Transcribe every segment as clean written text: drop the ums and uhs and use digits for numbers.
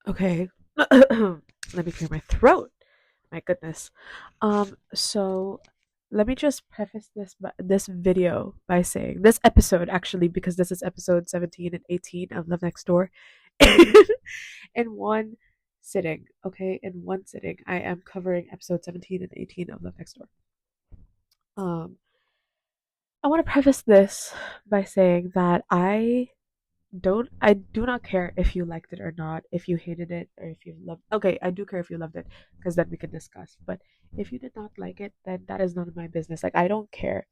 Okay. Let me clear my throat. My goodness. So let me just preface this video by saying this episode actually, because this is episode 17 and 18 of Love Next Door in one sitting. Okay, in one sitting, I am covering episode 17 and 18 of Love Next Door. Um, I want to preface this by saying that I do not care if you liked it or not, if you hated it or if you loved. Okay, I do care if you loved it because then we can discuss. But if you did not like it, then that is none of my business. Like I don't care.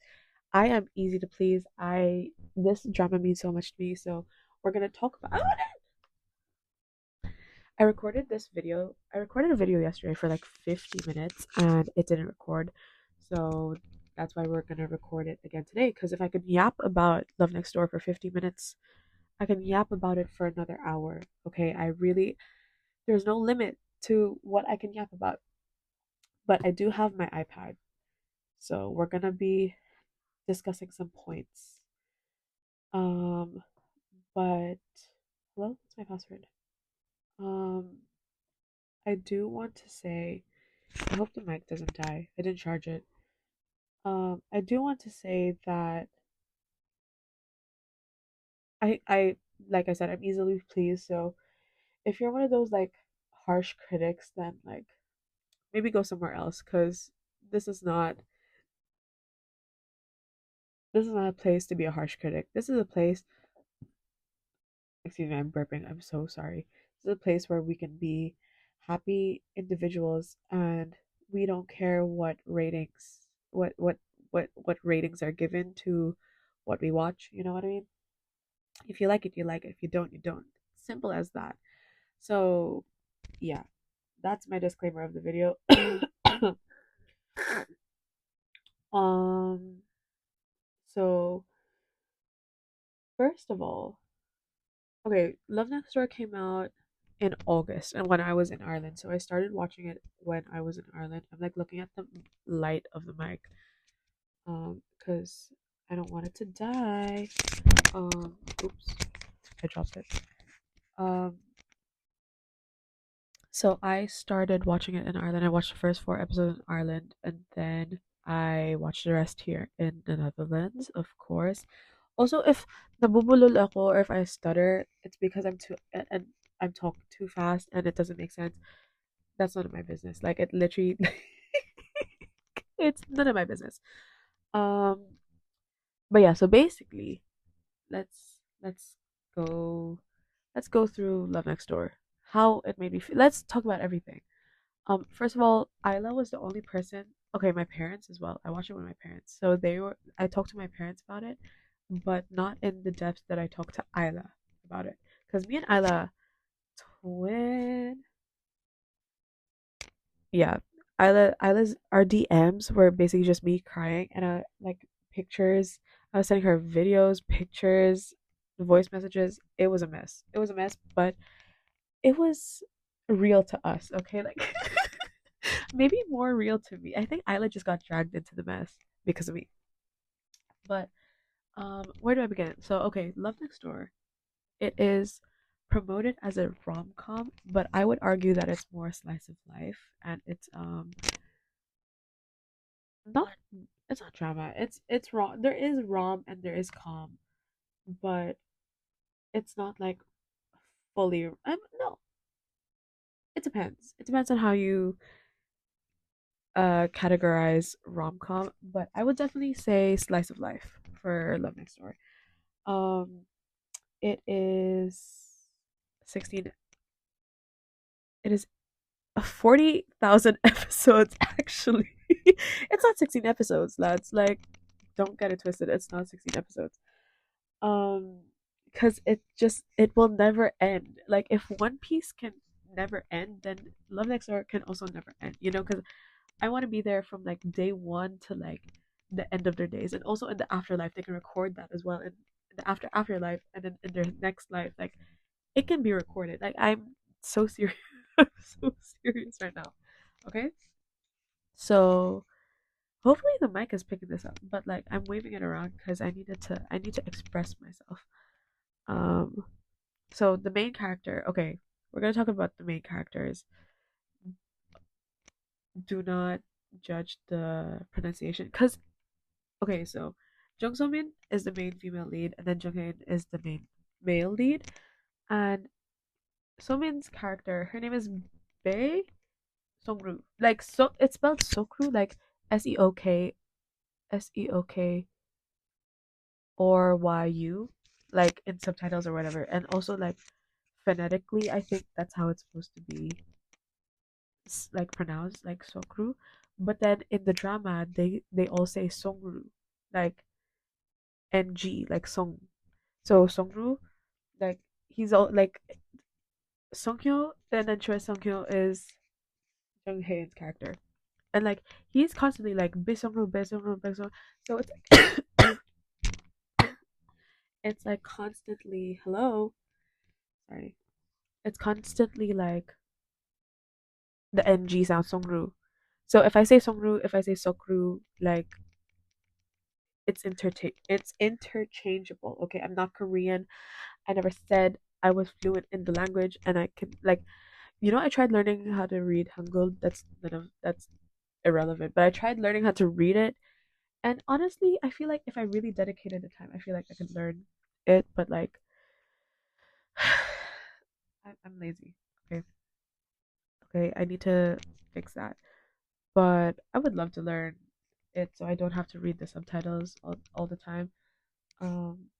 I am easy to please. I This drama means so much to me, so we're gonna talk about it. I recorded this video. I recorded a video yesterday for like 50 minutes and it didn't record. So that's why we're gonna record it again today. Because if I could yap about Love Next Door for 50 minutes, I can yap about it for another hour. Okay, there's no limit to what I can yap about. But I do have my iPad. So we're gonna be discussing some points. Um, but hello, what's my password? Um, I do want to say, I hope the mic doesn't die. I didn't charge it. I do want to say that I like I said, I'm easily pleased. So if you're one of those like harsh critics, then like maybe go somewhere else because this is not this is not a place to be a harsh critic. This is a place, excuse me, I'm burping. I'm so sorry. This is a place where we can be happy individuals and we don't care what ratings are given to what we watch, you know what I mean? If you like it, you like it. If you don't, you don't. Simple as that. So, yeah, that's my disclaimer of the video. um so first of all, okay, Love Next Door came out in August and when I was in Ireland. So I started watching it when I was in Ireland. I'm like looking at the light of the mic because I don't want it to die. Oops, I dropped it. Um so I started watching it in Ireland. I watched the first four episodes in Ireland and then I watched the rest here in the Netherlands, of course. Also, if nabubulol ako or if I stutter, it's because and I'm talking too fast and it doesn't make sense. That's none of my business. Like it literally, it's none of my business. Um, but yeah. So basically, let's go let's go through Love Next Door. How it made me feel. Let's talk about everything. First of all, Isla was the only person. Okay, my parents as well. I watched it with my parents, so they were. I talked to my parents about it, but not in the depth that I talked to Isla about it. Because me and Isla, twin, yeah, Isla's our DMs were basically just me crying and like pictures. I was sending her videos, pictures, voice messages. It was a mess. It was a mess, but it was real to us. Okay, like maybe more real to me. I think Isla just got dragged into the mess because of me. But where do I begin? So okay, Love Next Door. It is promoted as a rom com, but I would argue that it's more slice of life, and not it's not drama. It's rom. There is rom and there is com, but it's not like fully. No, it depends. It depends on how you categorize rom com, but I would definitely say slice of life for Love Next Door. Um, it is 16. It is 40,000 episodes actually. It's not 16 episodes, lads. Like, don't get it twisted. It's not 16 episodes. Um, because it will never end. Like, if One Piece can never end, then Love Next Door can also never end. You know, because I want to be there from like day one to like the end of their days, and also in the afterlife they can record that as well. In the afterlife, and then in their next life, like it can be recorded. Like I'm so serious, I'm so serious right now. Okay, so hopefully the mic is picking this up, but like I'm waving it around because I need to express myself. Um, so the main character, okay. we're gonna talk about the main characters. Do not judge the pronunciation, because okay, so Jung So Min is the main female lead, and then Jung Hae is the main male lead, and So Min's character, her name is Bae Songru. Like so, it's spelled Sokru, like Seok or YU, like in subtitles or whatever, and also like phonetically, I think that's how it's supposed to be like pronounced, like Sokru. But then in the drama, they all say Songru, like NG, like Song. So Songru, like he's all like Songhyo, and then Choi Songhyo is Jung Hae's character, and like he's constantly like Bisongru, Bisongru, Bisongru. So it's like it's like constantly hello, sorry, it's constantly like the NG sound Songru. So if I say Songru, if I say Sokru, like it's interchangeable. Okay, I'm not Korean. I never said I was fluent in the language, and I can like I tried learning how to read Hangul. That's irrelevant. But I tried learning how to read it, and honestly, I feel like if I really dedicated the time, I feel like I could learn it. But like, I'm lazy. Okay, okay, I need to fix that. But I would love to learn it so I don't have to read the subtitles all the time. Um,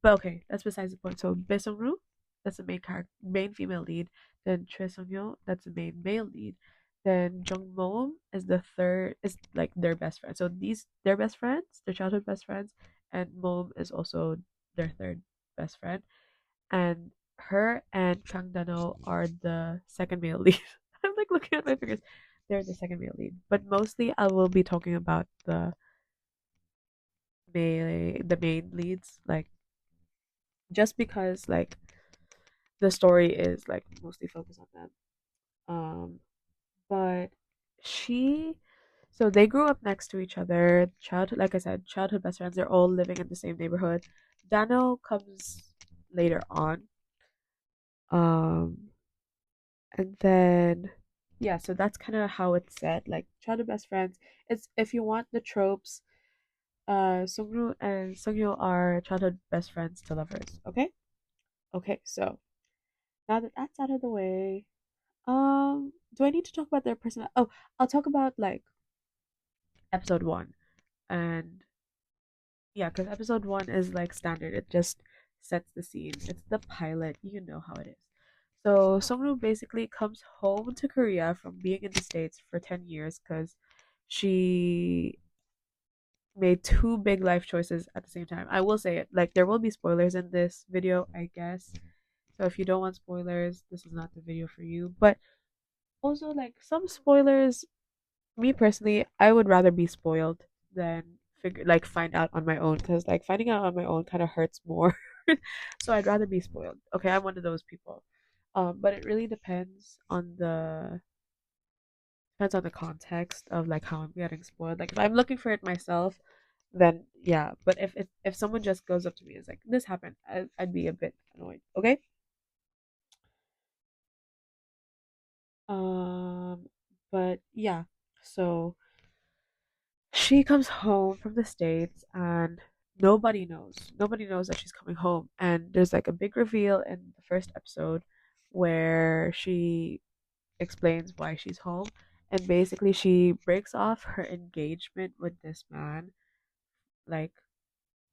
but okay, that's besides the point. So Bae Sung-ru, that's the main character, main female lead. Then Choi Sung-yo, that's the main male lead. Then Jung Moum is the third, is like their best friend. So these they're best friends, their childhood best friends, and Moum is also their third best friend. And her and Kang Dano are the second male lead. I'm like looking at my fingers. They're the second male lead. But mostly I will be talking about the main leads, like just because like the story is like mostly focused on them. But she, so they grew up next to each other. Childhood, like I said, childhood best friends. They're all living in the same neighborhood. Dano comes later on. Um, and then yeah, so that's kind of how it's said. Like childhood best friends. It's if you want the tropes. Sungru and Sungyo are childhood best friends to lovers. Okay. Okay. So now that that's out of the way, do I need to talk about their personal? Oh, I'll talk about like episode one, and yeah, because episode one is like standard. It just sets the scene. It's the pilot. You know how it is. So Songru basically comes home to Korea from being in the States for 10 years because she made two big life choices at the same time. I will say it. Like there will be spoilers in this video, I guess. So if you don't want spoilers, this is not the video for you. But also like some spoilers, me personally, I would rather be spoiled than figure like find out on my own, because like finding out on my own kind of hurts more. So I'd rather be spoiled. Okay, I'm one of those people. But it really depends on the context of like how I'm getting spoiled. Like if I'm looking for it myself, then yeah. But if someone just goes up to me and is like, "This happened," I'd be a bit annoyed. Okay. Um, but yeah. So she comes home from the States, and nobody knows. Nobody knows that she's coming home. And there's like a big reveal in the first episode where she explains why she's home. And basically, she breaks off her engagement with this man. Like,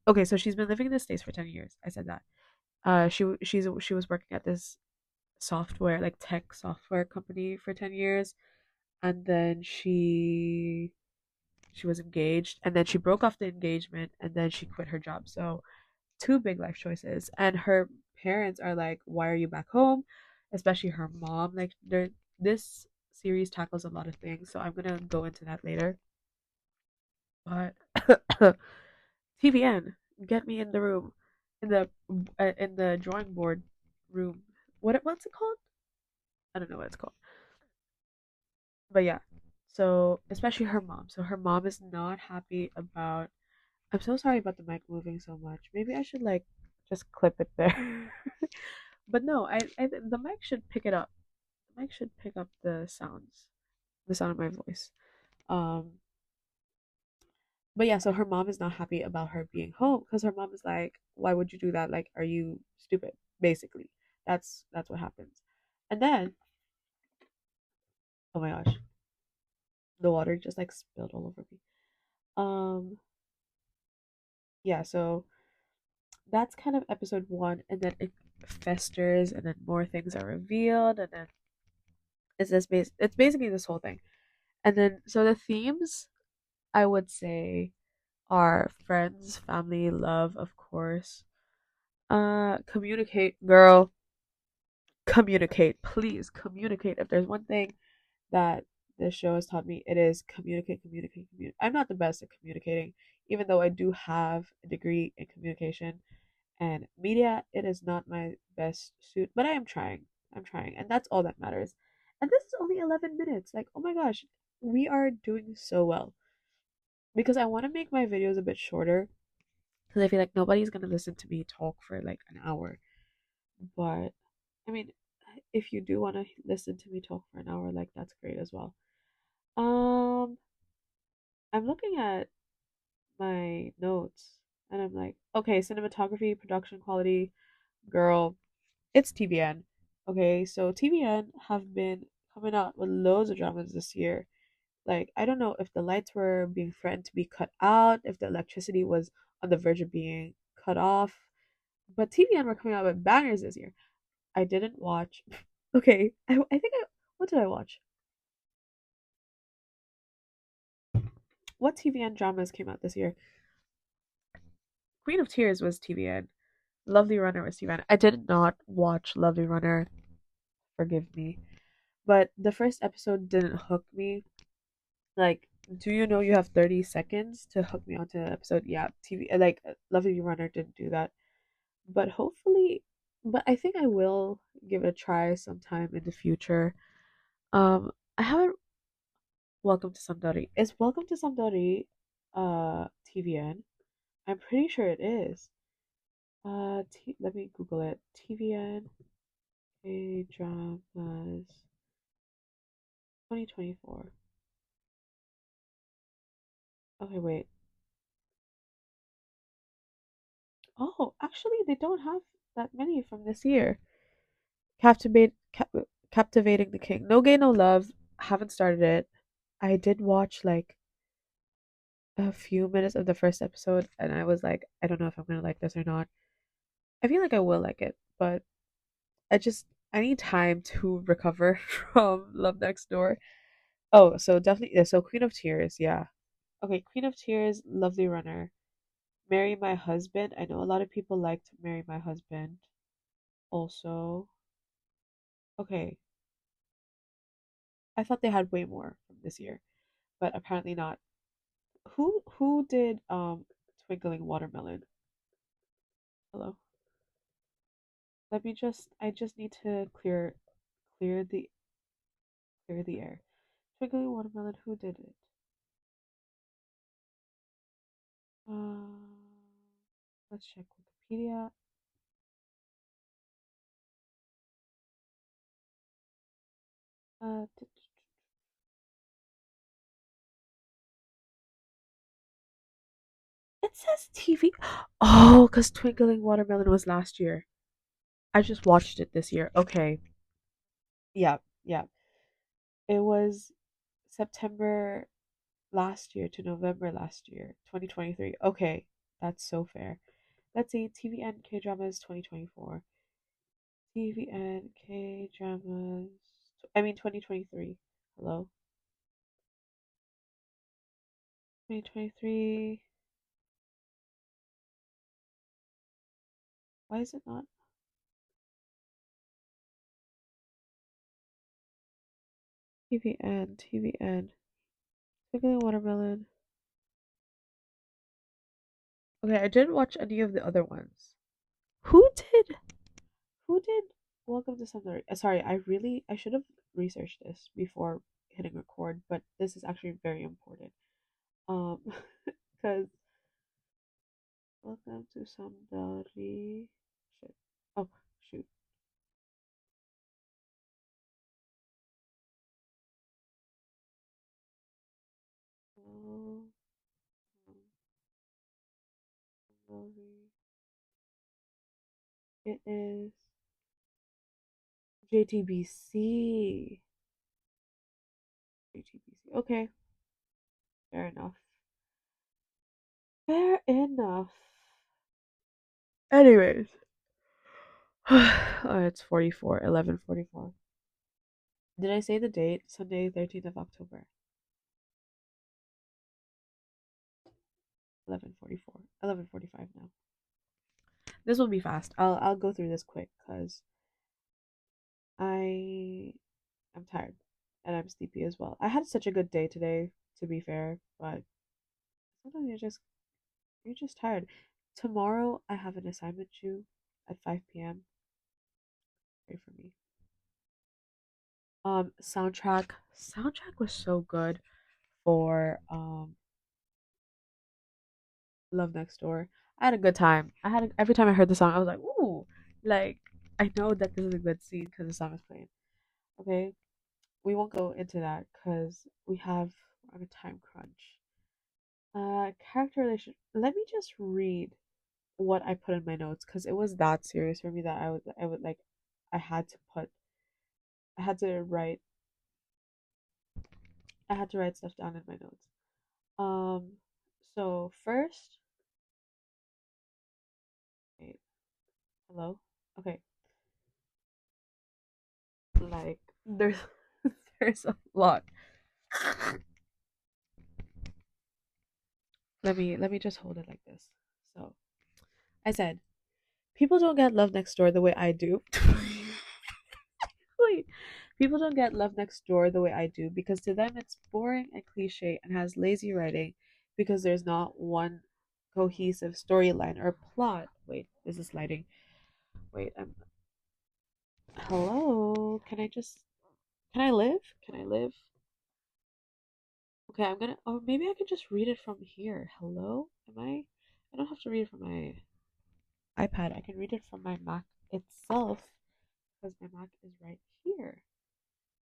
okay, so she's been living in the States for 10 years. I said that. She was working at this software, like tech software company for 10 years. And then she was engaged, and then she broke off the engagement, and then she quit her job. So two big life choices, and her parents are like, why are you back home? Especially her mom. Like this series tackles a lot of things, so I'm gonna go into that later. But TVN, get me in the room, in the drawing board room. What's it called? I don't know what it's called. But yeah, so especially her mom. So her mom is not happy about. I'm so sorry about the mic moving so much. Maybe I should like just clip it there. But no, the mic should pick it up. The mic should pick up the sounds, the sound of my voice. Um, but yeah, so her mom is not happy about her being home because her mom is like, "Why would you do that? Like, are you stupid?" Basically, that's what happens. And then, oh my gosh, the water just like spilled all over me. Um, yeah, so that's kind of episode one, and then it festers, and then more things are revealed, and then it's basically this whole thing. And then so the themes I would say are friends, family, love, of course. Communicate, girl. Communicate. Please communicate. If there's one thing that this show has taught me, it is communicate, communicate, communicate. I'm not the best at communicating, even though I do have a degree in communication and media. It is not my best suit, but I am trying. I'm trying, and that's all that matters. And this is only 11 minutes. Like, oh my gosh, we are doing so well. Because I want to make my videos a bit shorter because I feel like nobody's gonna listen to me talk for like an hour. But I mean, if you do want to listen to me talk for an hour, like that's great as well. Um, I'm looking at my notes and I'm like, okay, cinematography, production quality, girl, it's TVN. Okay, so TVN have been coming out with loads of dramas this year. Like, I don't know if the lights were being threatened to be cut out, if the electricity was on the verge of being cut off, but TVN were coming out with bangers this year. I didn't watch. Okay, I think what did I watch? What TVN dramas came out this year? Queen of Tears was TVN. Lovely Runner was TVN. I did not watch Lovely Runner. Forgive me. But the first episode didn't hook me. Like, do you know you have 30 seconds to hook me onto an episode? Yeah, TV, like, Lovely Runner didn't do that. But hopefully, but I think I will give it a try sometime in the future. I haven't. Welcome to Samdari. Is Welcome to Samdari TVN? I'm pretty sure it is. Let me Google it. TVN K dramas 2024. Okay, wait. Oh, actually, they don't have that many from this year. Captivating the King. No Gay, No Love. Haven't started it. I did watch like a few minutes of the first episode, and I was like, I don't know if I'm gonna like this or not. I feel like I will like it, but I need time to recover from Love Next Door. Oh, so definitely, yeah, so Queen of Tears, yeah. Okay, Queen of Tears, Lovely Runner. Marry My Husband. I know a lot of people liked Marry My Husband. Also, okay, I thought they had way more from this year, but apparently not. Who did Twinkling Watermelon? Hello. I just need to clear the clear the air. Twinkling Watermelon, who did it? Um, let's check Wikipedia. Uh, it says TV. Oh, because Twinkling Watermelon was last year. I just watched it this year. Okay. Yeah, yeah. It was September last year to November last year, 2023. Okay, that's so fair. Let's see, TVN K dramas 2024. TVN K dramas. I mean 2023. Hello, 2023. Why is it not TVN? TVN. Twinkling Watermelon. Okay, I didn't watch any of the other ones. Who did? Who did? Welcome to Summer. Sorry, I should have researched this before hitting record, but this is actually very important. Um, because welcome to somebody. Shit. Oh shoot. movie. It is JTBC. JTBC. Okay, fair enough. Fair enough. Anyways, oh, it's 44, 11:44. Did I say the date? Sunday, 13th of October, 11:44, 11:45 now. This will be fast. I'll go through this quick because I am tired and I'm sleepy as well. I had such a good day today, to be fair, but sometimes you're just tired. Tomorrow I have an assignment due at 5 p.m. Pray for me. Soundtrack was so good for Love Next Door. I had a good time. Every time I heard the song, I was like, ooh, like I know that this is a good scene because the song is playing. Okay, we won't go into that because we're on a time crunch. Character relation. Let me just read what I put in my notes because it was that serious for me that I would like I had to put I had to write I had to write stuff down in my notes. Um, so first, wait, hello. Okay, like there's there's a lot. Let me just hold it like this. So I said people don't get love next door the way I do. Wait, people don't get love next door the way I do because to them it's boring and cliche and has lazy writing because there's not one cohesive storyline or plot. Wait, this is lighting. Wait, I'm hello. Can I live? Can I live? Okay, I'm gonna or maybe I can just read it from here. Hello? I don't have to read it from my iPad. I can read it from my Mac itself because my Mac is right here.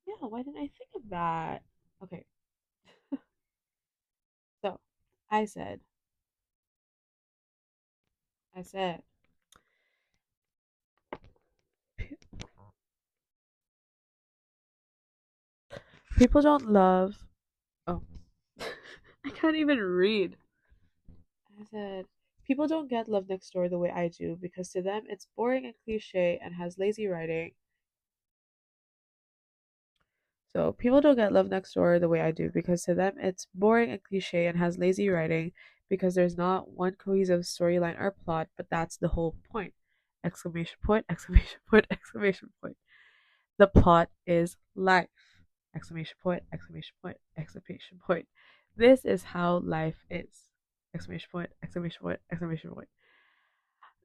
Yeah, why didn't I think of that? Okay, so I said, I said, people don't love. Oh, I can't even read. I said, people don't get Love Next Door the way I do because to them it's boring and cliche and has lazy writing. So people don't get Love Next Door the way I do because to them it's boring and cliche and has lazy writing because there's not one cohesive storyline or plot, but that's the whole point. Exclamation point, exclamation point, exclamation point. The plot is life. Exclamation point, exclamation point, exclamation point. This is how life is. Exclamation point, exclamation point, exclamation point.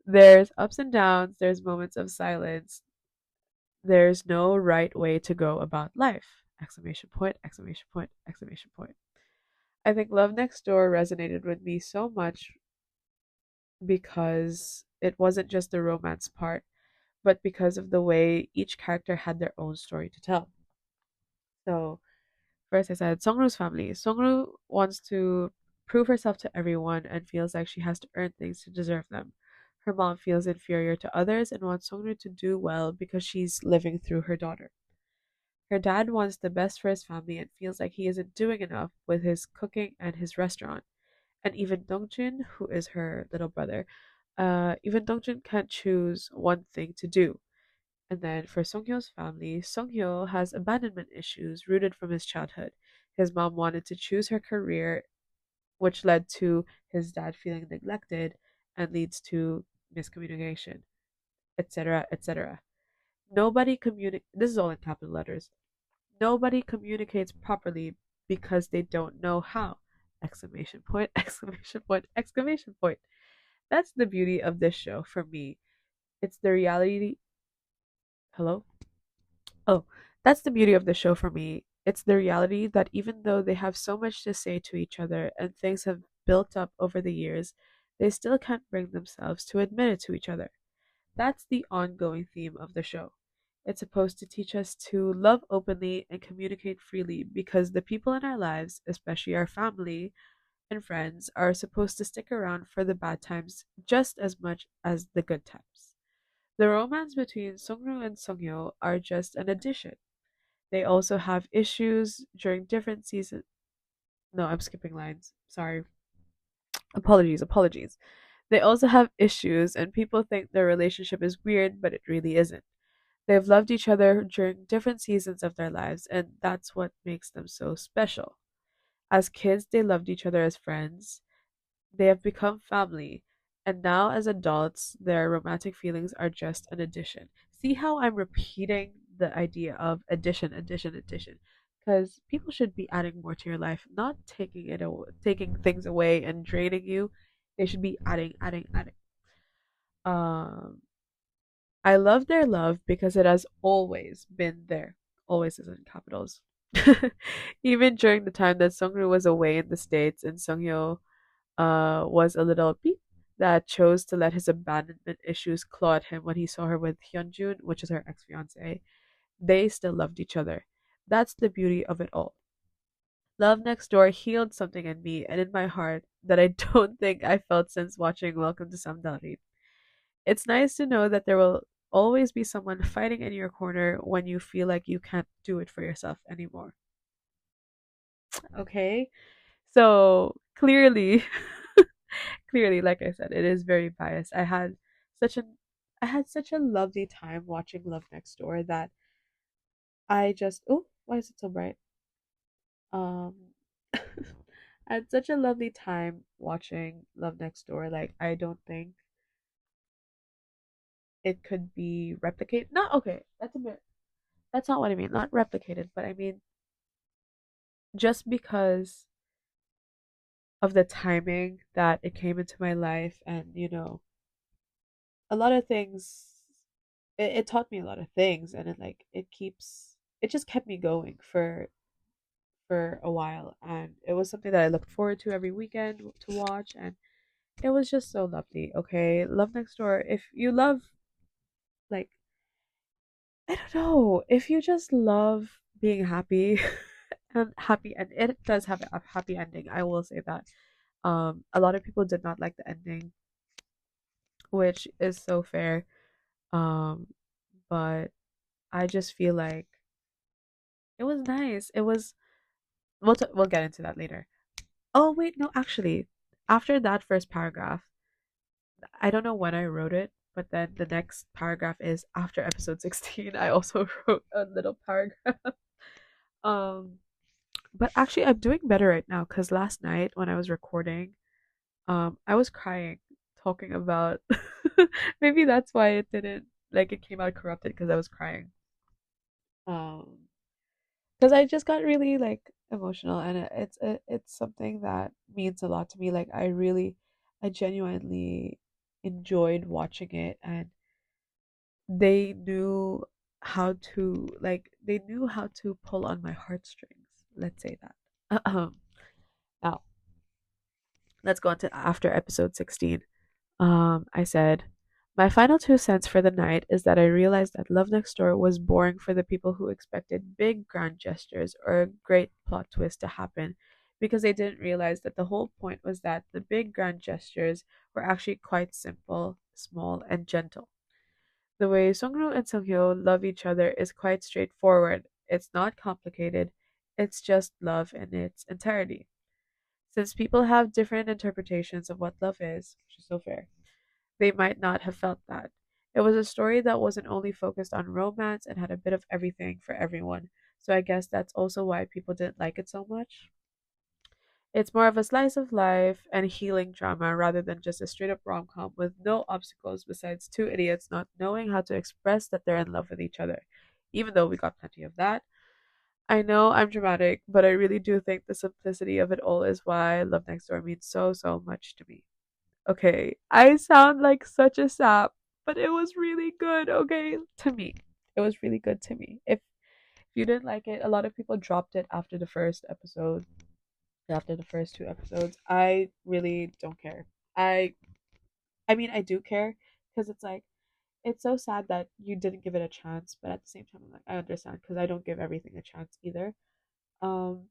There's ups and downs, there's moments of silence. There's no right way to go about life. Exclamation point, exclamation point, exclamation point. I think Love Next Door resonated with me so much because it wasn't just the romance part, but because of the way each character had their own story to tell. So, first I said Songru's family. Songru wants to prove herself to everyone and feels like she has to earn things to deserve them. Her mom feels inferior to others and wants Songru to do well because she's living through her daughter. Her dad wants the best for his family and feels like he isn't doing enough with his cooking and his restaurant. And even Dongjin, who is her little brother, even Dongjin can't choose one thing to do. And then for Songhyo's family, Songhyo has abandonment issues rooted from his childhood. His mom wanted to choose her career, which led to his dad feeling neglected and leads to miscommunication, etc., etc. Nobody communicate. This is all in capital letters. Nobody communicates properly because they don't know how. Exclamation point, exclamation point, exclamation point. That's the beauty of this show for me. It's the reality. Hello? Oh, that's the beauty of the show for me. It's the reality that even though they have so much to say to each other and things have built up over the years, they still can't bring themselves to admit it to each other. That's the ongoing theme of the show. It's supposed to teach us to love openly and communicate freely because the people in our lives, especially our family, and friends are supposed to stick around for the bad times just as much as the good times. The romance between Sungru and Sungyo are just an addition. They also have issues during different seasons. No, I'm skipping lines. Sorry. Apologies, apologies. They also have issues, and people think their relationship is weird, but it really isn't. They've loved each other during different seasons of their lives, and that's what makes them so special. As kids, they loved each other as friends. They have become family, and now as adults, their romantic feelings are just an addition. See how I'm repeating the idea of addition, addition, addition? Because people should be adding more to your life, not taking things away and draining you. They should be adding, adding, adding. Um, I love their love because it has always been there. Always is in capitals. Even during the time that Sungru was away in the States and Sungyo was a little beep that chose to let his abandonment issues claw at him when he saw her with Hyunjun, which is her ex-fiance. They still loved each other. That's the beauty of it all. Love Next Door healed something in me and in my heart that I don't think I felt since watching Welcome to Samdari. It's nice to know that there will always be someone fighting in your corner when you feel like you can't do it for yourself anymore. Okay? So clearly, clearly, like I said, it is very biased. Such an I had such a lovely time watching Love Next Door that I just oh, why is it so bright? Um I had such a lovely time watching Love Next Door. Like I don't think it could be replicated. Not okay, that's not what I mean. Not replicated, but I mean just because of the timing that it came into my life and a lot of things it taught me a lot of things and it just kept me going for a while and it was something that I looked forward to every weekend to watch and it was just so lovely. Okay, Love Next Door, if you love like I don't know, if you just love being happy and happy and it does have a happy ending, I will say that. A lot of people did not like the ending, which is so fair. Um, but I just feel like it was nice. It was we'll get into that later. Oh wait, no, actually, after that first paragraph, I don't know when I wrote it, but then the next paragraph is after episode 16. I also wrote a little paragraph. Um, but actually, I'm doing better right now because last night when I was recording, I was crying talking about. Maybe that's why it didn't like it came out corrupted because I was crying. Um, because I just got really like emotional, and it's something that means a lot to me. Like I genuinely enjoyed watching it, and they knew they knew how to pull on my heartstrings. Let's say that. Now let's go on to after episode 16. I said, my final 2 cents for the night is that I realized that Love Next Door was boring for the people who expected big grand gestures or a great plot twist to happen because they didn't realize that the whole point was that the big grand gestures were actually quite simple, small, and gentle. The way Sungru and Sunghyo love each other is quite straightforward. It's not complicated. It's just love in its entirety. Since people have different interpretations of what love is, which is so fair, they might not have felt that. It was a story that wasn't only focused on romance and had a bit of everything for everyone. So I guess that's also why people didn't like it so much. It's more of a slice of life and healing drama rather than just a straight up rom com with no obstacles besides two idiots not knowing how to express that they're in love with each other. Even though we got plenty of that. I know I'm dramatic, but I really do think the simplicity of it all is why Love Next Door means so, so much to me. Okay, I sound like such a sap, but it was really good, okay? To me. It was really good to me. If you didn't like it, a lot of people dropped it after the first episode, after the first two episodes. I really don't care. I mean, I do care because it's so sad that you didn't give it a chance, but at the same time I'm like I understand because I don't give everything a chance either. Um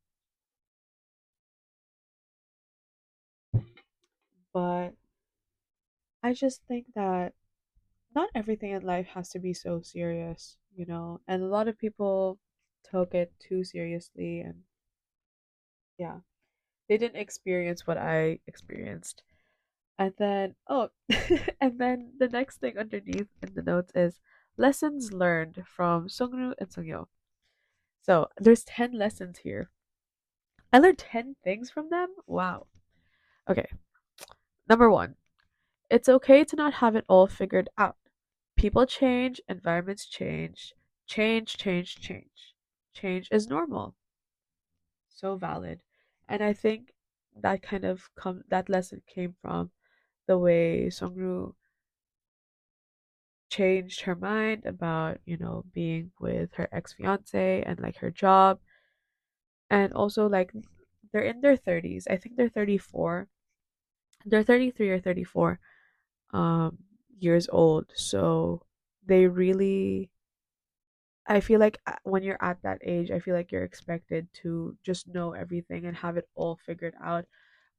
but I just think that not everything in life has to be so serious, you know, and a lot of people took it too seriously, and yeah, they didn't experience what I experienced. And then, oh, and then the next thing underneath in the notes is lessons learned from Sungru and Sungyo. So there's 10 lessons here. I learned 10 things from them. Wow. Okay. Number one, it's okay to not have it all figured out. People change, environments change, change. Change is normal. So valid. And I think that lesson came from the way Songru changed her mind about, you know, being with her ex-fiance and like her job. And also like they're in their 30s. I think they're 34. They're 33 or 34 years old. So they really, I feel like when you're at that age, I feel like you're expected to just know everything and have it all figured out.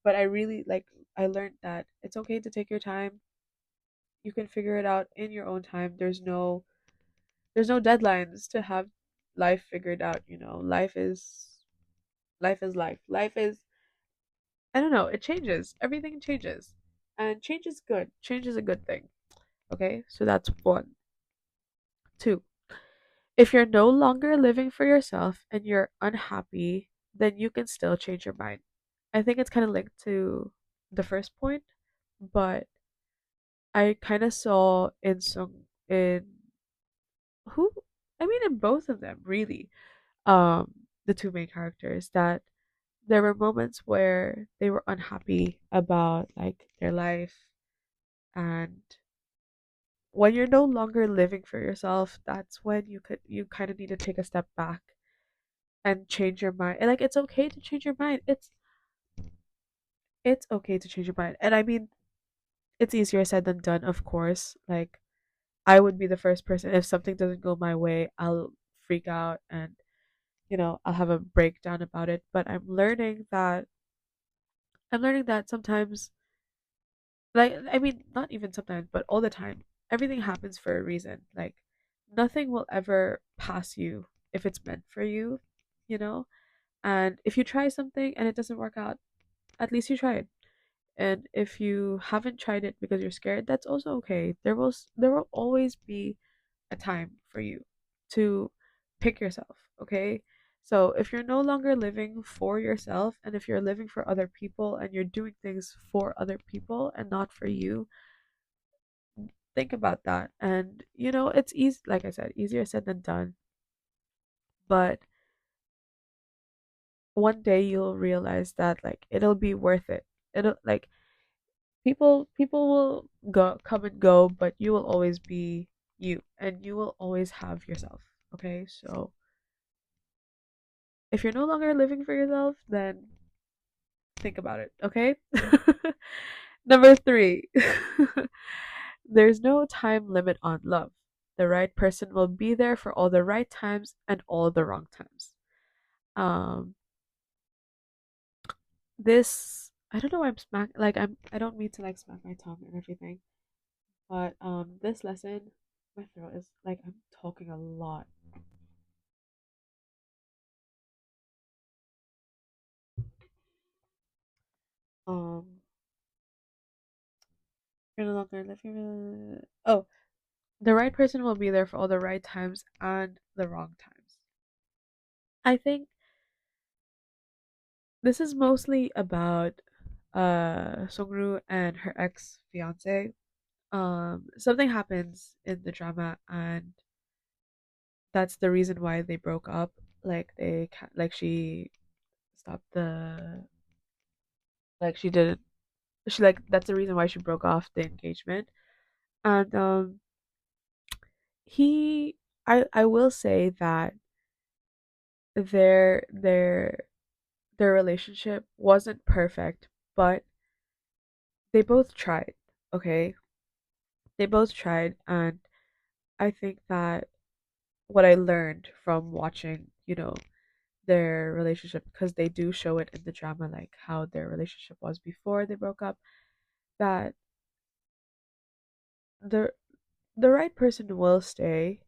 But I really like, I learned that it's okay to take your time. You can figure it out in your own time. There's no deadlines to have life figured out, you know. Life is life. Life is, I don't know, it changes. Everything changes. And change is good. Change is a good thing. Okay? So that's one. Two, if you're no longer living for yourself and you're unhappy, then you can still change your mind. I think it's kind of linked to the first point, but I kind of saw in some in who I mean in both of them really, the two main characters, that there were moments where they were unhappy about like their life, and when you're no longer living for yourself, that's when you kind of need to take a step back and change your mind. And like it's okay to change your mind. It's okay to change your mind. And I mean, it's easier said than done, of course. Like I would be the first person, if something doesn't go my way, I'll freak out and you know, I'll have a breakdown about it. But I'm learning that sometimes, like I mean, not even sometimes, but all the time, everything happens for a reason. Like nothing will ever pass you if it's meant for you, you know? And if you try something and it doesn't work out, at least you tried. And if you haven't tried it because you're scared, that's also okay. There will always be a time for you to pick yourself, okay? So if you're no longer living for yourself, and if you're living for other people and you're doing things for other people and not for you, think about that. And you know, it's easy, like I said, easier said than done, but one day you'll realize that like it'll be worth it. It'll like people will go come and go, but you will always be you and you will always have yourself, okay? So if you're no longer living for yourself, then think about it, okay? Number three, there's no time limit on love. The right person will be there for all the right times and all the wrong times. Um, this I don't know why I'm smack like I don't mean to like smack my tongue and everything, but this lesson, my throat is like I'm talking a lot. Um, you're no longer living. Oh, the right person will be there for all the right times and the wrong times. I think this is mostly about Songru and her ex fiance. Something happens in the drama, and that's the reason why they broke up. Like like she stopped the like she didn't she like that's the reason why she broke off the engagement. And he I will say that their their their relationship wasn't perfect, but they both tried, okay? They both tried, and I think that what I learned from watching, you know, their relationship, because they do show it in the drama, like how their relationship was before they broke up. that the the right person will stay.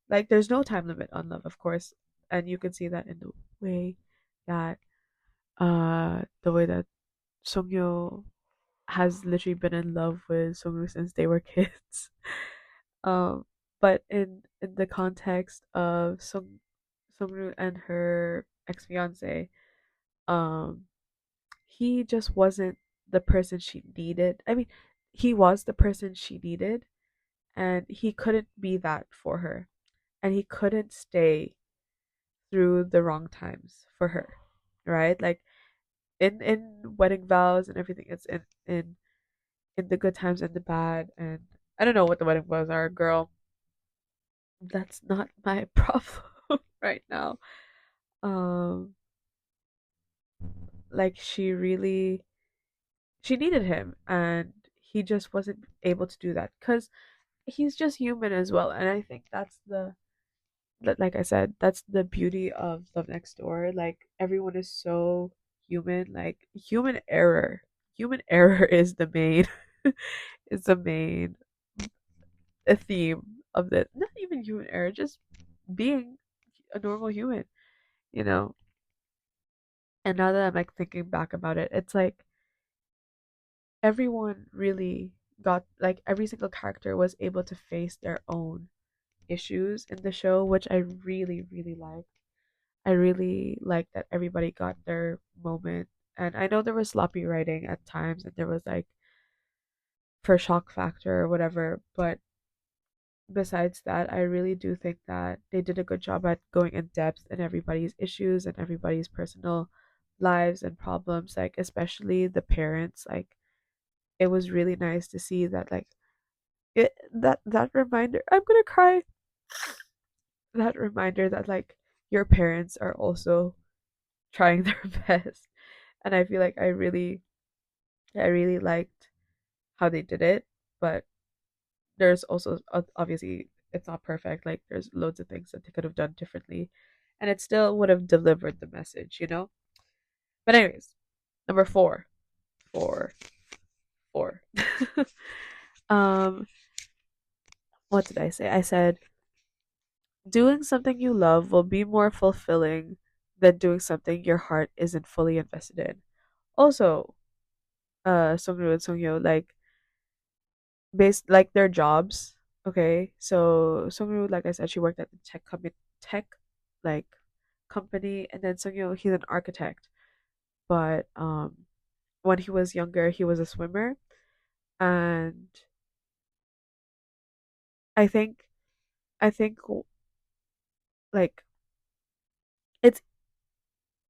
Like there's no time limit on love, of course, and you can see that in way that the way that Songyo has literally been in love with Songwoo since they were kids. Um, but in the context of Songwoo and her ex fiance, um, he just wasn't the person she needed. I mean, he was the person she needed, and he couldn't be that for her, and he couldn't stay through the wrong times for her, right? Like in wedding vows and everything, it's in the good times and the bad, and I don't know what the wedding vows are, girl. That's not my problem right now. Um, like she needed him, and he just wasn't able to do that because he's just human as well. And I think that's like I said, that's the beauty of Love Next Door. Like everyone is so human. Like human error is the main is the main theme of the, not even human error, just being a normal human, you know. And now that I'm like thinking back about it, it's like everyone really got, like every single character was able to face their own issues in the show, which I really, really liked. I really liked that everybody got their moment. And I know there was sloppy writing at times and there was like for shock factor or whatever, but besides that, I really do think that they did a good job at going in depth in everybody's issues and everybody's personal lives and problems, like especially the parents. Like it was really nice to see that, like that reminder, I'm gonna cry, that reminder that like your parents are also trying their best. And I feel like I really liked how they did it, but there's also obviously it's not perfect. Like there's loads of things that they could have done differently, and it still would have delivered the message. But anyways, number four, four. um, what did I say? I said doing something you love will be more fulfilling than doing something your heart isn't fully invested in. Also, Songru and Songyo, like based like their jobs. Okay, so Songru, like I said, she worked at the tech like company, and then Songyo, he's an architect. But when he was younger, he was a swimmer, and I think I think like it's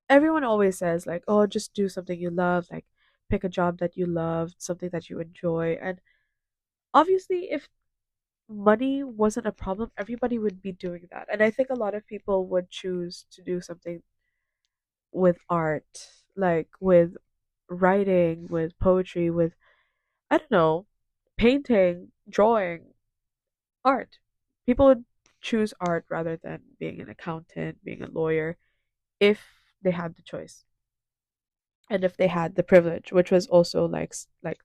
everyone always says like, oh, just do something you love, like pick a job that you love, something that you enjoy, and obviously if money wasn't a problem, everybody would be doing that. And I think a lot of people would choose to do something with art, like with writing, with poetry, with, I don't know, painting, drawing, art. People would choose art rather than being an accountant, being a lawyer, if they had the choice. And if they had the privilege, which was also like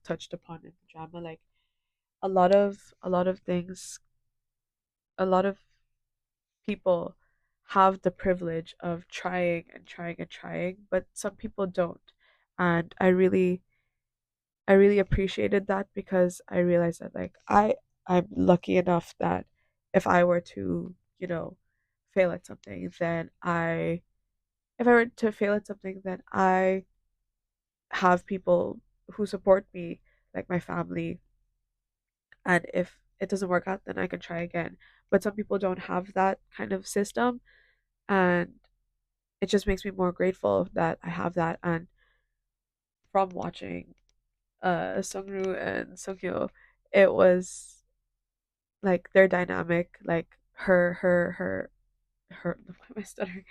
touched upon in the drama, like a lot of things, a lot of people have the privilege of trying and trying and trying, but some people don't. And I really appreciated that because I realized that like I'm lucky enough that if I were to, fail at something, then I if I were to fail at something, then I have people who support me, like my family, and if it doesn't work out, then I can try again. But some people don't have that kind of system, and it just makes me more grateful that I have that. And from watching Sungru and Sungyo, it was like their dynamic, like her why am I stuttering?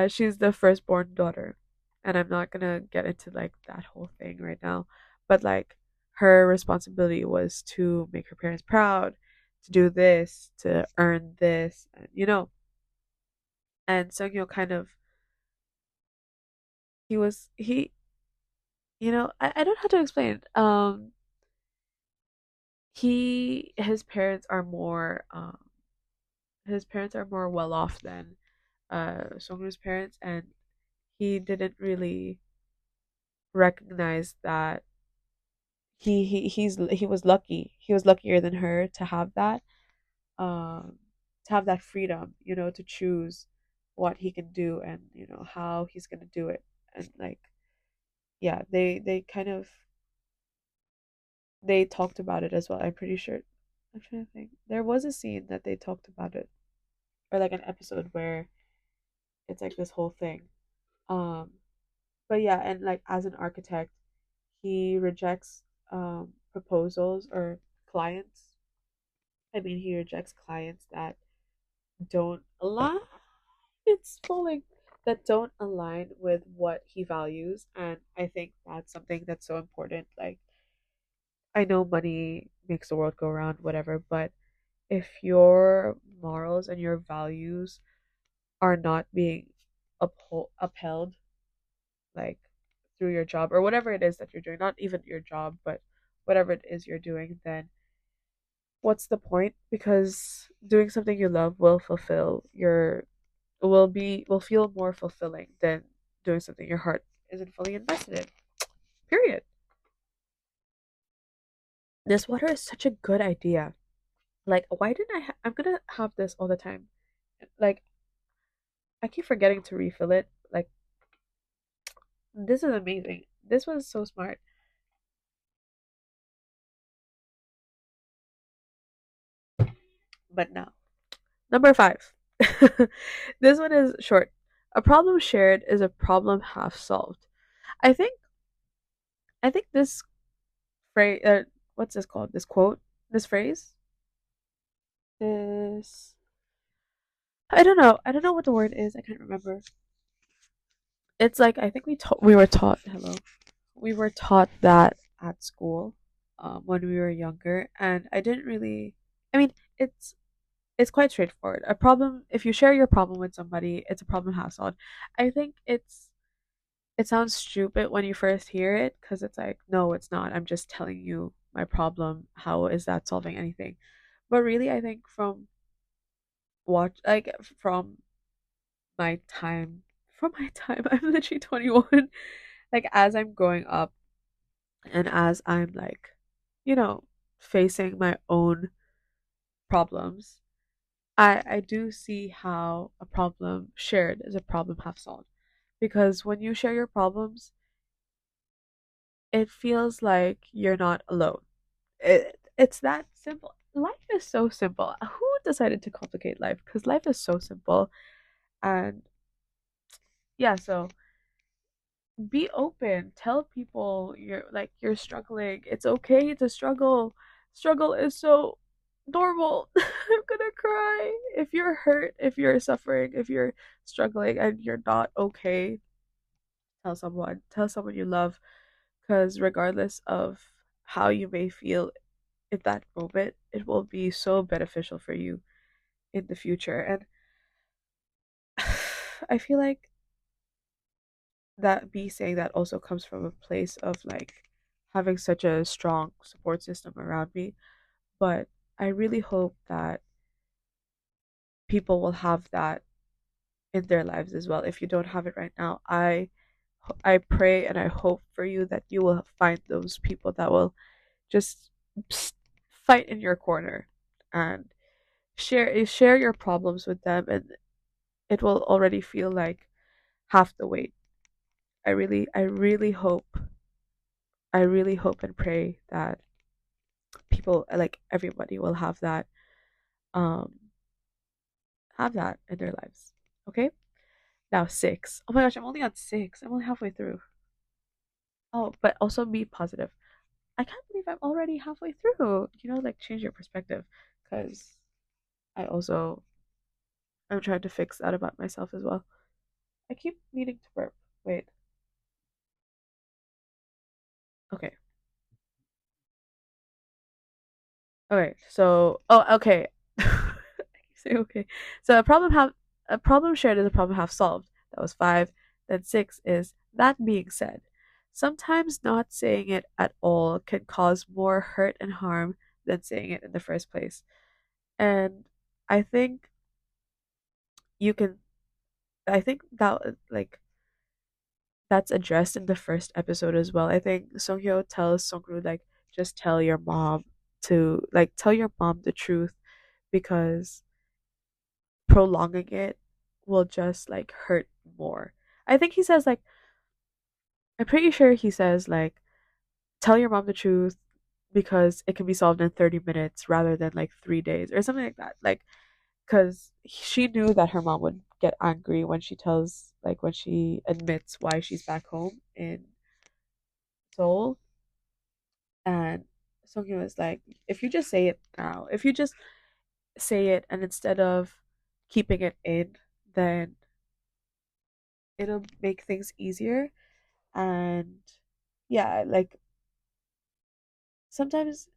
She's the firstborn daughter. And I'm not gonna get into like that whole thing right now. But like her responsibility was to make her parents proud, to do this, to earn this, and Sungyo kind of he was he I don't know how to explain it. his parents are more well off than Songwoo's parents, and he didn't really recognize that he was lucky. He was luckier than her um to have that freedom, to choose what he can do and how he's gonna do it. And like, yeah, they kind of they talked about it as well. I'm pretty sure. I'm trying to think. There was a scene that they talked about it, or like an episode where it's like this whole thing. Um, but yeah, and like as an architect, he rejects proposals or clients. I mean, he rejects clients that don't align. It's falling. That don't align with what he values, and I think that's something that's so important. Like, I know money makes the world go round, whatever, but if your morals and your values are not being upheld, like through your job or whatever it is that you're doing, not even your job, but whatever it is you're doing, then what's the point? Because doing something you love will feel more fulfilling than doing something your heart isn't fully invested in. Period. This water is such a good idea. Like, why didn't I'm gonna have this all the time. Like, I keep forgetting to refill it. Like, this is amazing. This was so smart. But now, number five. This one is short. A problem shared is a problem half solved. I think this phrase, what's this called? This quote, this phrase, this I don't know. I don't know what the word is. I can't remember. It's like I think we were taught hello. We were taught that at school, when we were younger, and I didn't really. I mean, it's quite straightforward. A problem, if you share your problem with somebody, it's a problem half solved. I think it sounds stupid when you first hear it because it's like, no, it's not. I'm just telling you my problem. How is that solving anything? But really, I think from my time, I'm literally 21. Like as I'm growing up and as I'm like, you know, facing my own problems, I do see how a problem shared is a problem half solved. Because when you share your problems, it feels like you're not alone. It's that simple. Life is so simple. Who decided to complicate life? Because life is so simple. And yeah, so be open. Tell people you're struggling. It's okay to struggle. Struggle is so normal. I'm gonna cry. If you're hurt, if you're suffering, if you're struggling and you're not okay, tell someone. Tell someone you love. Because regardless of how you may feel in that moment, it will be so beneficial for you in the future. And I feel like that me saying that also comes from a place of like having such a strong support system around me. But I really hope that people will have that in their lives as well. If you don't have it right now, I pray and I hope for you that you will find those people that will just fight in your corner and share your problems with them, and it will already feel like half the weight. I really hope and pray that people, like everybody, will um have that in their lives. Okay? Now six. Oh my gosh, I'm only on six. I'm only halfway through. Oh, but also be positive. I can't believe I'm already halfway through. Like change your perspective. Because I'm trying to fix that about myself as well. I keep needing to burp. Wait. Okay. Okay. So, okay. I keep saying okay. So a problem shared is a problem half solved. That was five. Then six is that being said. Sometimes not saying it at all can cause more hurt and harm than saying it in the first place. And I think you can I think that like that's addressed in the first episode as well. I think Songhyo tells Songru like just tell your mom to like tell your mom the truth because prolonging it will just like hurt more. I think he says like I'm pretty sure he says like tell your mom the truth because it can be solved in 30 minutes rather than like 3 days or something like that. Like cuz she knew that her mom would get angry when she tells like when she admits why she's back home in Seoul. And Songhyun was like, if you just say it now, if you just say it and instead of keeping it in, then it'll make things easier. And yeah, like sometimes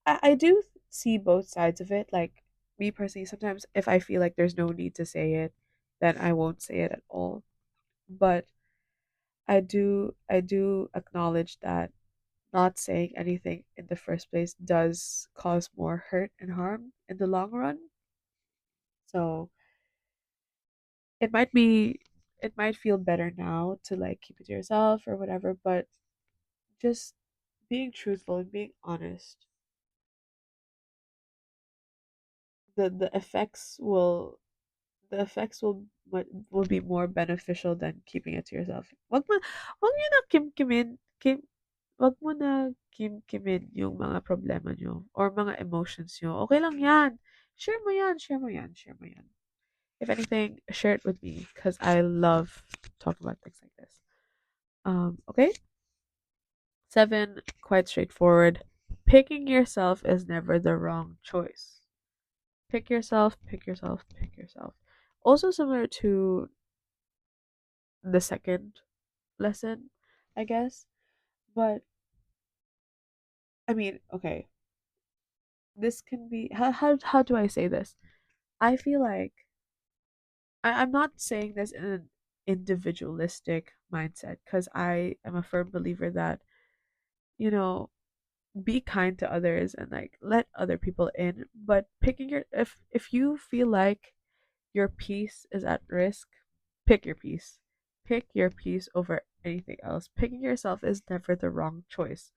I do see both sides of it. Like me personally, sometimes if I feel like there's no need to say it, then I won't say it at all. But I do acknowledge that not saying anything in the first place does cause more hurt and harm in the long run. So it might feel better now to like keep it to yourself or whatever, but just being truthful and being honest, the effects will be more beneficial than keeping it to yourself. Wag mo na wag mo na kimkimin yung mga problema nyo or mga emotions nyo. Okay lang yan. Share mo yan, share mo yan, share mo yan. If anything, share it with me because I love talking about things like this. Okay. 7, quite straightforward. Picking yourself is never the wrong choice. Pick yourself, pick yourself, pick yourself. Also similar to the second lesson, I guess. But I mean, okay, this can be how do I say this? I feel like I'm not saying this in an individualistic mindset because I am a firm believer that, you know, be kind to others and like let other people in, but picking your if you feel like your peace is at risk, pick your peace. Pick your peace over anything else. Picking yourself is never the wrong choice.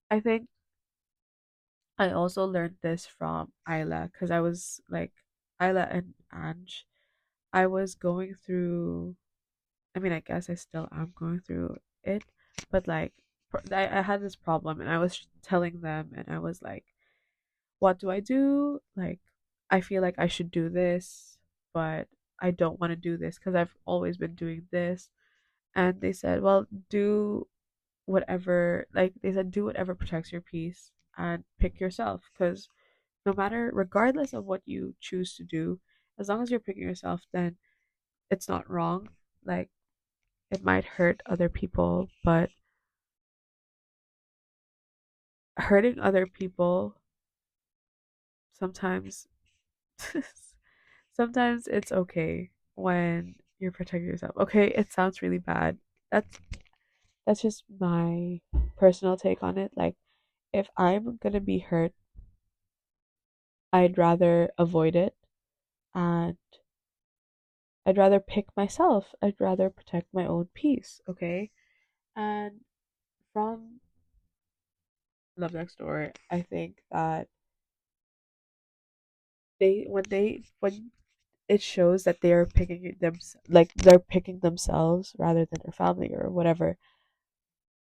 I think I also learned this from Isla because I was like Isla and Ange. I was going through I mean, I guess I still am going through it, but like I had this problem and I was telling them and I was like, what do I do? Like, I feel like I should do this, but I don't want to do this because I've always been doing this. And they said, well, do whatever, like, they said, do whatever protects your peace and pick yourself because no matter, regardless of what you choose to do, as long as you're picking yourself, then it's not wrong. Like, it might hurt other people, but hurting other people sometimes sometimes it's okay when you're protecting yourself. Okay, it sounds really bad. That's that's just my personal take on it. Like if I'm gonna be hurt, I'd rather avoid it and I'd rather pick myself. I'd rather protect my own peace, okay? And from Love Next Door, I think that when it shows that they are picking them like they're picking themselves rather than their family or whatever.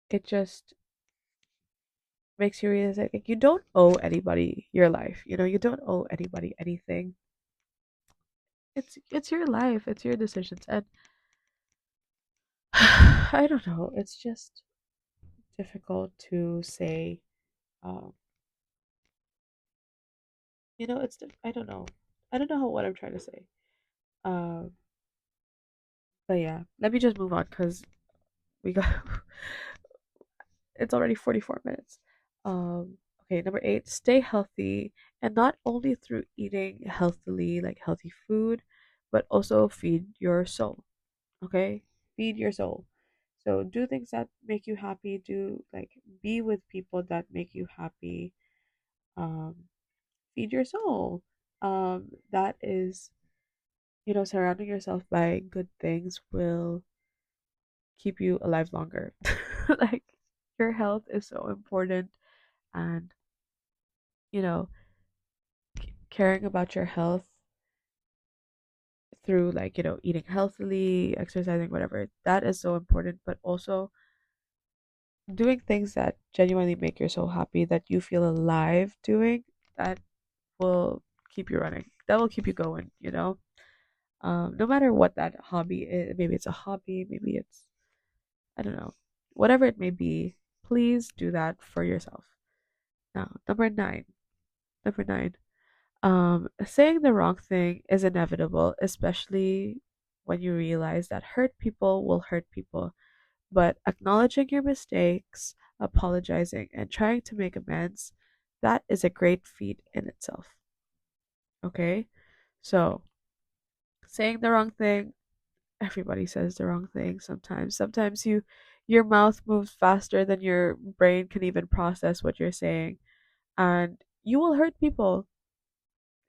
It just makes you realize that like, you don't owe anybody your life. You know, you don't owe anybody anything. It's your life. It's your decisions, and I don't know. It's just difficult to say. Um, I don't know. I don't know what I'm trying to say. Um, but yeah, let me just move on because we got it's already 44 minutes. Okay, number 8, stay healthy and not only through eating healthily, like healthy food, but also feed your soul. Okay? Feed your soul. So do things that make you happy, do like be with people that make you happy. um, feed your soul. That is, surrounding yourself by good things will keep you alive longer. Like, your health is so important, and, you know, caring about your health through, like, eating healthily, exercising, whatever, that is so important, but also doing things that genuinely make your soul happy, that you feel alive doing, that will keep you running. That will keep you going. No matter what that hobby is, maybe it's a hobby, maybe it's, I don't know, whatever it may be, please do that for yourself. Now, number nine, saying the wrong thing is inevitable, especially when you realize that hurt people will hurt people. But acknowledging your mistakes, apologizing, and trying to make amends, that is a great feat in itself. Okay? So, saying the wrong thing, everybody says the wrong thing sometimes. Sometimes your mouth moves faster than your brain can even process what you're saying, and you will hurt people.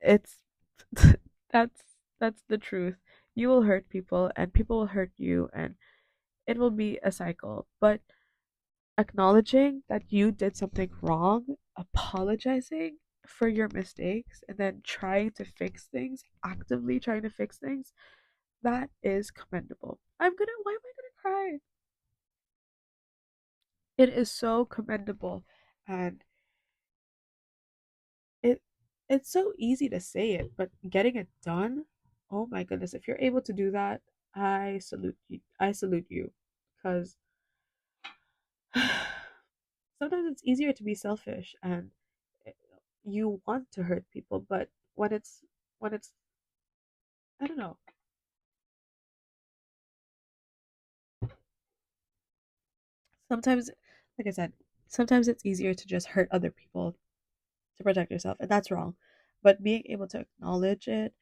It's that's that's the truth. You will hurt people, and people will hurt you, and it will be a cycle. But acknowledging that you did something wrong, apologizing for your mistakes, and then trying to fix things, actively trying to fix things, that is commendable. Why am I gonna cry? It is so commendable, and it it's so easy to say it, but getting it done, oh my goodness, if you're able to do that, I salute you. I salute you, because sometimes it's easier to be selfish, and you want to hurt people, but when it's I don't know. Sometimes, like I said, sometimes it's easier to just hurt other people to protect yourself, and that's wrong. But being able to acknowledge it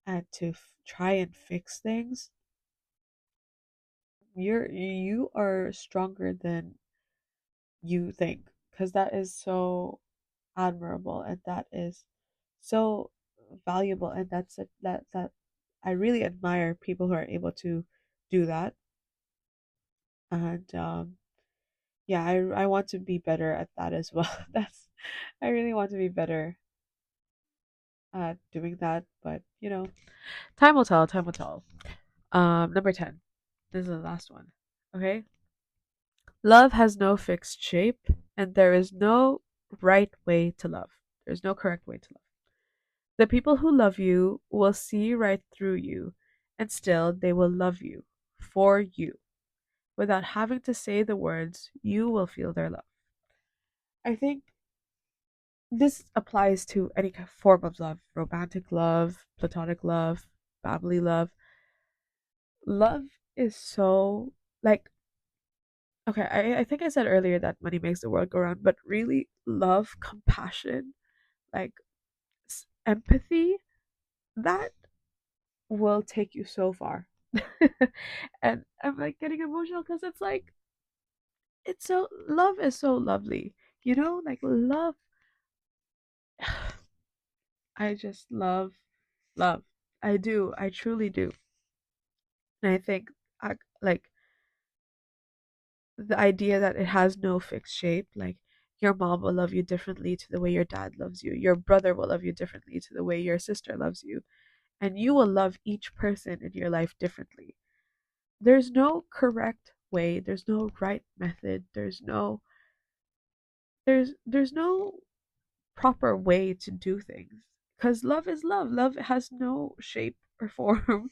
and to try and fix things, you are stronger than you think, because that is so admirable, and that is so valuable, and that I really admire people who are able to do that. And yeah, I want to be better at that as well. That's I really want to be better at doing that, but time will tell, time will tell. Number 10. This is the last one. Okay? Love has no fixed shape, and there is no right way to love. There's no correct way to love. The people who love you will see right through you, and still they will love you for you. Without having to say the words, you will feel their love. I think this applies to any form of love: romantic love, platonic love, family love. Love is so, like, okay, I think I said earlier that money makes the world go round, but really, love, compassion, like, empathy, that will take you so far. And I'm like getting emotional because it's like, love is so lovely. Like, love, I just love. I do. I truly do. And I think, like, the idea that it has no fixed shape, like, your mom will love you differently to the way your dad loves you. Your brother will love you differently to the way your sister loves you. And you will love each person in your life differently. There's no correct way, there's no right method, there's no proper way to do things, because love is love. Love has no shape or form.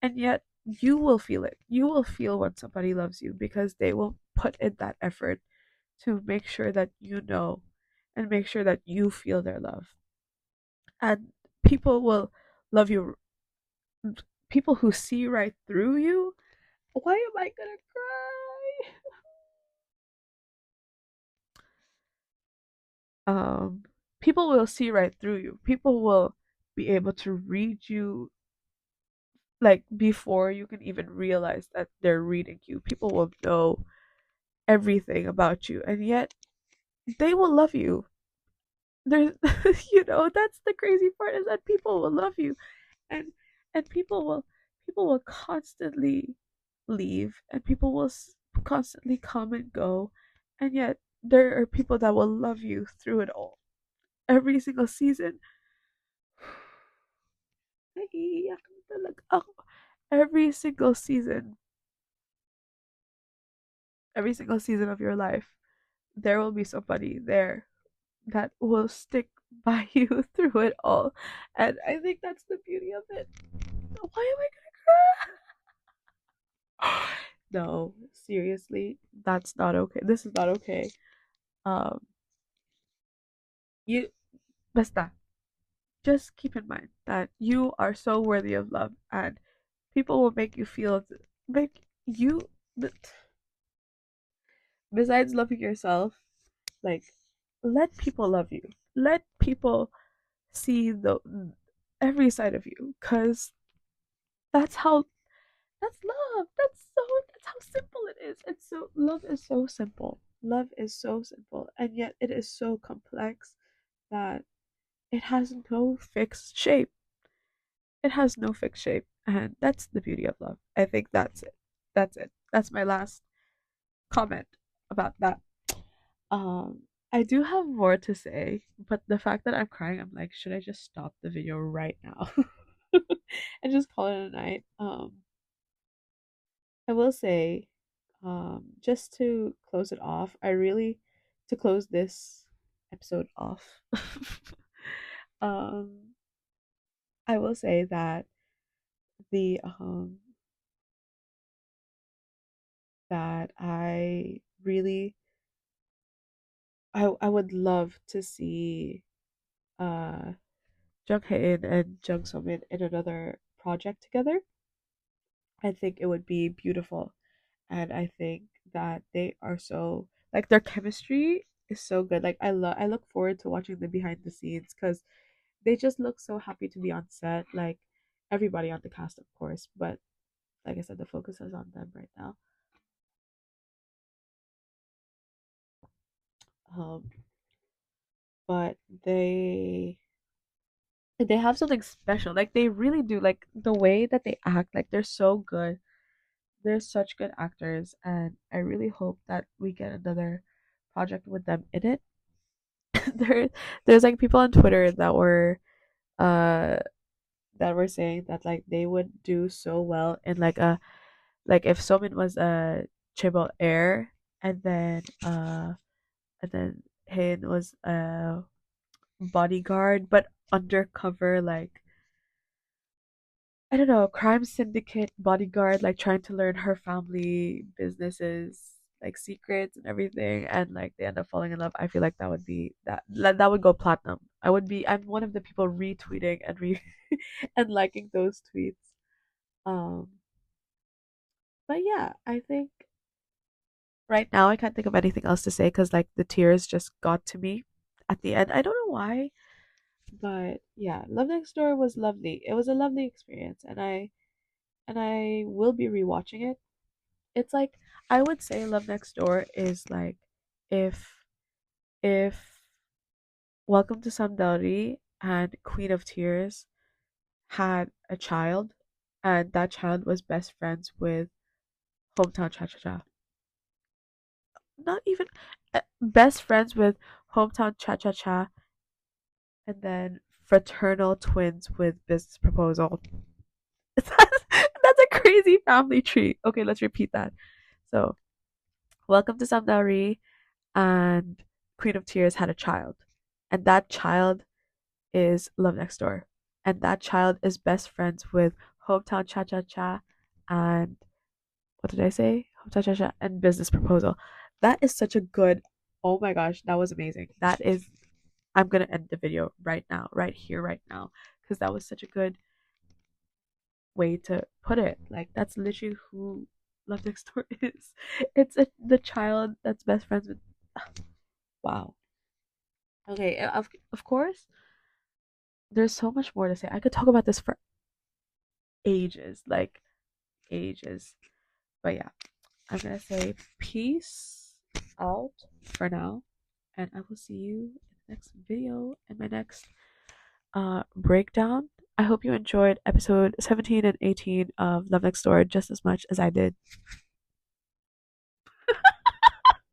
And yet you will feel it. You will feel when somebody loves you, because they will put in that effort to make sure that and make sure that you feel their love. And people will love you. People who see right through you. Why am I gonna cry? People will see right through you. People will be able to read you, like, before you can even realize that they're reading you. People will know everything about you, and yet they will love you. there's that's the crazy part, is that people will love you, and people will constantly leave, and people will constantly come and go, and yet there are people that will love you through it all, every single season. Naiiyak na talaga ako. Every single season, every single season of your life, there will be somebody there that will stick by you through it all. And I think that's the beauty of it. Why am I gonna cry? No, seriously, that's not okay. This is not okay. Um, you, basta, just keep in mind that you are so worthy of love, and people will make you feel, make you, besides loving yourself, like, let people love you. Let people see the every side of you, cuz that's how that's love. That's how simple it is. It's so love is so simple. Love is so simple, and yet it is so complex that it has no fixed shape. It has no fixed shape, and that's the beauty of love. I think that's it. That's it. That's my last comment about that. I do have more to say, but the fact that I'm crying, I'm like, should I just stop the video right now and just call it a night? I will say, just to close it off, to close this episode off, um, I will say that the that I really I would love to see Jung Hae-in and Jung So-min in another project together. I think it would be beautiful, and I think that they are so, like, their chemistry is so good. Like, I look forward to watching the behind the scenes, because they just look so happy to be on set. Like, everybody on the cast, of course, but like I said, the focus is on them right now. Um, but they have something special. Like, they really do. Like, the way that they act, like, they're so good. They're such good actors, and I really hope that we get another project with them in it. there there's like people on Twitter uh that were saying that, like, they would do so well in, like, a, like, if Somin was a Chibol Air, and then Hain was a bodyguard, but undercover, like, I don't know, crime syndicate bodyguard, like, trying to learn her family businesses, like, secrets and everything, and, like, they end up falling in love. I feel like that would be that would go platinum. I'm one of the people retweeting and and liking those tweets. Um, but yeah, I think right now I can't think of anything else to say, because, like, the tears just got to me at the end. I don't know why, but yeah, Love Next Door was lovely. It was a lovely experience, and I will be rewatching it. It's like, I would say Love Next Door is like, if if Welcome to Samdari and Queen of Tears had a child, and that child was best friends with Hometown Cha Cha Cha. Not even best friends with Hometown Cha Cha Cha, and then fraternal twins with Business Proposal. That's a crazy family tree. Okay, let's repeat that. So, Welcome to Samdari and Queen of Tears had a child, and that child is Love Next Door, and that child is best friends with Hometown Cha Cha Cha, and what did I say? Hometown Cha Cha and Business Proposal. That is such a good. Oh my gosh, that was amazing. That is. I'm gonna end the video right now, right here, right now, because that was such a good way to put it. Like, that's literally who Love Next Door is. The child that's best friends with. Wow. Okay, of course, there's so much more to say. I could talk about this for ages, like, ages. But yeah, I'm gonna say peace out for now, and I will see you next video and my next breakdown. I hope you enjoyed episode 17 and 18 of Love Next Door just as much as I did.